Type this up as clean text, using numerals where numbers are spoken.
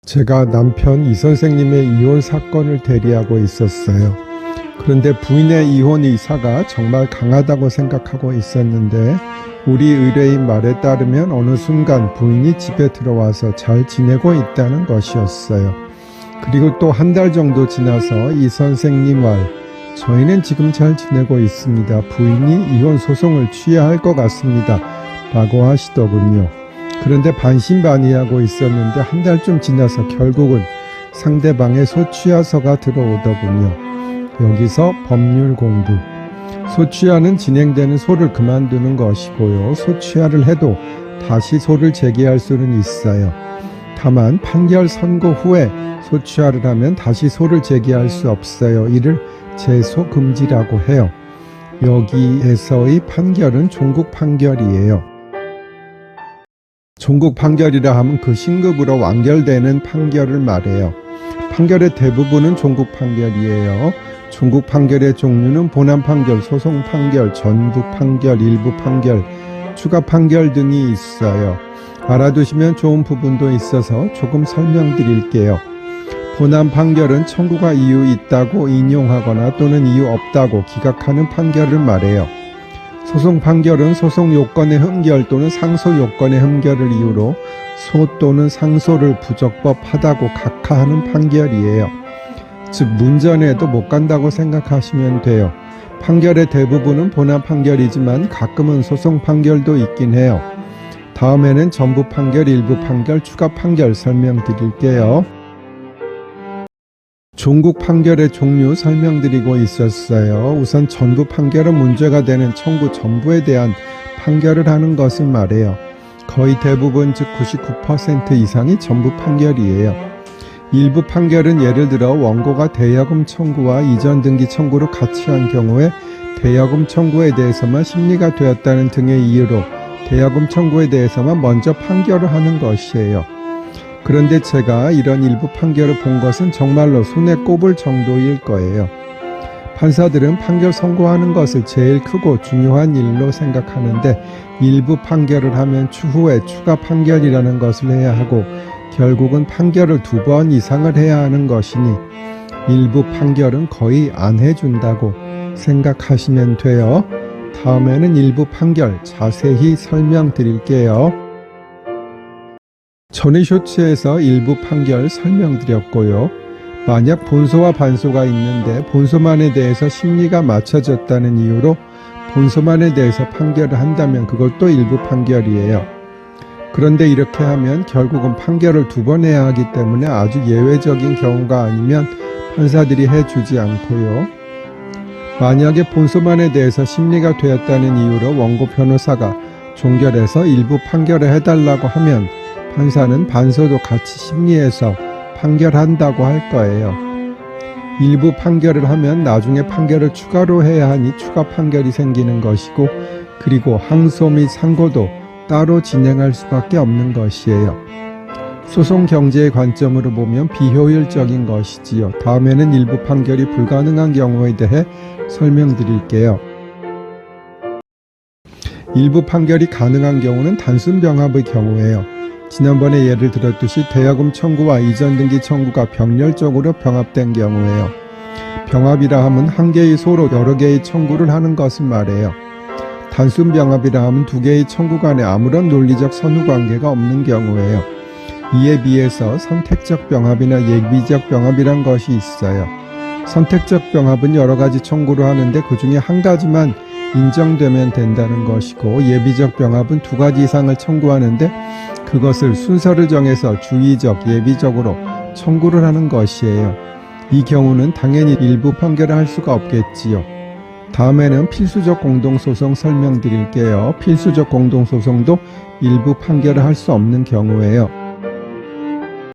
제가 남편 이 선생님의 이혼 사건을 대리하고 있었어요. 그런데 부인의 이혼 의사가 정말 강하다고 생각하고 있었는데 우리 의뢰인 말에 따르면 어느 순간 부인이 집에 들어와서 잘 지내고 있다는 것이었어요. 그리고 또 한 달 정도 지나서 이 선생님 말, 저희는 지금 잘 지내고 있습니다. 부인이 이혼 소송을 취해야 할 것 같습니다. 라고 하시더군요. 그런데 반신반의하고 있었는데 한 달쯤 지나서 결국은 상대방의 소취하서가 들어오더군요. 여기서 법률 공부. 소취하는 진행되는 소를 그만두는 것이고요. 소취하를 해도 다시 소를 제기할 수는 있어요. 다만 판결 선고 후에 소취하를 하면 다시 소를 제기할 수 없어요. 이를 재소 금지라고 해요. 여기에서의 판결은 종국 판결이에요. 종국 판결이라 하면 그 신급으로 완결되는 판결을 말해요. 판결의 대부분은 종국 판결이에요. 종국 판결의 종류는 본안 판결, 소송 판결, 전부 판결, 일부 판결, 추가 판결 등이 있어요. 알아두시면 좋은 부분도 있어서 조금 설명드릴게요. 본안 판결은 청구가 이유 있다고 인용하거나 또는 이유 없다고 기각하는 판결을 말해요. 소송 판결은 소송 요건의 흠결 또는 상소 요건의 흠결을 이유로 소 또는 상소를 부적법하다고 각하하는 판결이에요. 즉 문전에도 못 간다고 생각하시면 돼요. 판결의 대부분은 본안 판결이지만 가끔은 소송 판결도 있긴 해요. 다음에는 전부 판결, 일부 판결, 추가 판결 설명드릴게요. 종국 판결의 종류 설명드리고 있었어요. 우선 전부 판결은 문제가 되는 청구 전부에 대한 판결을 하는 것을 말해요. 거의 대부분 즉 99% 이상이 전부 판결이에요. 일부 판결은 예를 들어 원고가 대여금 청구와 이전 등기 청구를 같이 한 경우에 대여금 청구에 대해서만 심리가 되었다는 등의 이유로 대여금 청구에 대해서만 먼저 판결을 하는 것이에요. 그런데 제가 이런 일부 판결을 본 것은 정말로 손에 꼽을 정도일 거예요. 판사들은 판결 선고하는 것을 제일 크고 중요한 일로 생각하는데 일부 판결을 하면 추후에 추가 판결이라는 것을 해야 하고 결국은 판결을 2번 이상을 해야 하는 것이니 일부 판결은 거의 안 해준다고 생각하시면 돼요. 다음에는 일부 판결 자세히 설명드릴게요. 전의 쇼츠에서 일부 판결 설명드렸고요. 만약 본소와 반소가 있는데 본소만에 대해서 심리가 맞춰졌다는 이유로 본소만에 대해서 판결을 한다면 그것도 일부 판결이에요. 그런데 이렇게 하면 결국은 판결을 2번 해야 하기 때문에 아주 예외적인 경우가 아니면 판사들이 해주지 않고요. 만약에 본소만에 대해서 심리가 되었다는 이유로 원고 변호사가 종결해서 일부 판결을 해달라고 하면 판사는 반소도 같이 심리해서 판결한다고 할 거예요. 일부 판결을 하면 나중에 판결을 추가로 해야 하니 추가 판결이 생기는 것이고 그리고 항소 및 상고도 따로 진행할 수밖에 없는 것이에요. 소송 경제의 관점으로 보면 비효율적인 것이지요. 다음에는 일부 판결이 불가능한 경우에 대해 설명드릴게요. 일부 판결이 가능한 경우는 단순 병합의 경우예요. 지난번에 예를 들었듯이 대여금 청구와 이전 등기 청구가 병렬적으로 병합된 경우예요. 병합이라 함은 한 개의 소로 여러 개의 청구를 하는 것을 말해요. 단순 병합이라 함은 2개의 청구 간에 아무런 논리적 선후관계가 없는 경우예요. 이에 비해서 선택적 병합이나 예비적 병합이란 것이 있어요. 선택적 병합은 여러 가지 청구를 하는데 그 중에 한 가지만 인정되면 된다는 것이고 예비적 병합은 2가지 이상을 청구하는데 그것을 순서를 정해서 주의적, 예비적으로 청구를 하는 것이에요. 이 경우는 당연히 일부 판결을 할 수가 없겠지요. 다음에는 필수적 공동소송 설명드릴게요. 필수적 공동소송도 일부 판결을 할 수 없는 경우예요.